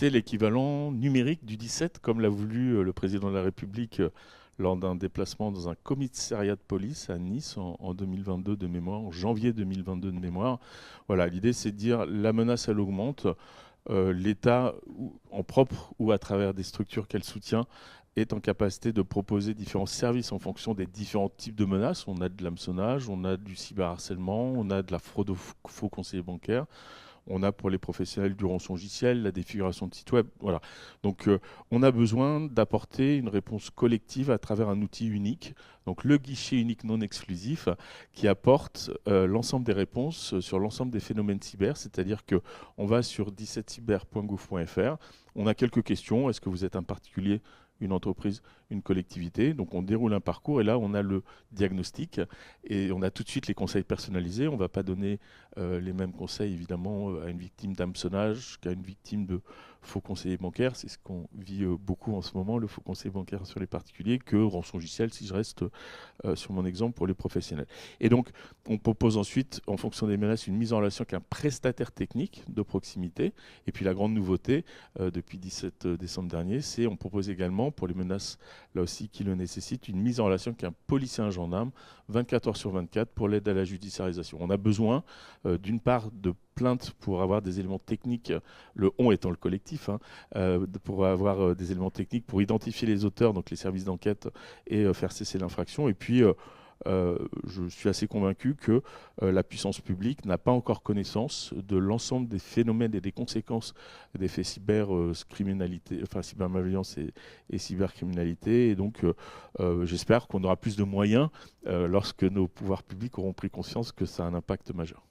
c'est l'équivalent numérique du 17, comme l'a voulu le président de la République lors d'un déplacement dans un commissariat de police à Nice en 2022 de mémoire, en janvier 2022 de mémoire. Voilà, l'idée c'est de dire la menace elle augmente, l'État en propre ou à travers des structures qu'elle soutient est en capacité de proposer différents services en fonction des différents types de menaces. On a de l'hameçonnage, on a du cyberharcèlement, on a de la fraude aux faux conseillers bancaires. On a pour les professionnels du rançongiciel, la défiguration de site web. Voilà. Donc on a besoin d'apporter une réponse collective à travers un outil unique, donc le guichet unique non exclusif, qui apporte l'ensemble des réponses sur l'ensemble des phénomènes cyber, c'est-à-dire qu'on va sur 17cyber.gouv.fr, on a quelques questions, est-ce que vous êtes un particulier, une entreprise, une collectivité. Donc on déroule un parcours et là on a le diagnostic et on a tout de suite les conseils personnalisés. On ne va pas donner les mêmes conseils évidemment à une victime d'hameçonnage qu'à une victime de faux conseiller bancaire. C'est ce qu'on vit beaucoup en ce moment, le faux conseiller bancaire sur les particuliers, que rançongiciel si je reste sur mon exemple pour les professionnels. Et donc on propose ensuite en fonction des menaces une mise en relation avec un prestataire technique de proximité. Et puis la grande nouveauté depuis 17 décembre dernier, c'est on propose également pour les menaces là aussi qui le nécessitent une mise en relation avec un policier, un gendarme 24 heures sur 24 pour l'aide à la judiciarisation. On a besoin d'une part de plaintes pour avoir des éléments techniques, le on étant le collectif, hein, pour avoir des éléments techniques pour identifier les auteurs, donc les services d'enquête, et faire cesser l'infraction. Et puis je suis assez convaincu que la puissance publique n'a pas encore connaissance de l'ensemble des phénomènes et des conséquences des faits cybercriminalité, enfin cybermalveillance et cybercriminalité. Et donc j'espère qu'on aura plus de moyens lorsque nos pouvoirs publics auront pris conscience que ça a un impact majeur.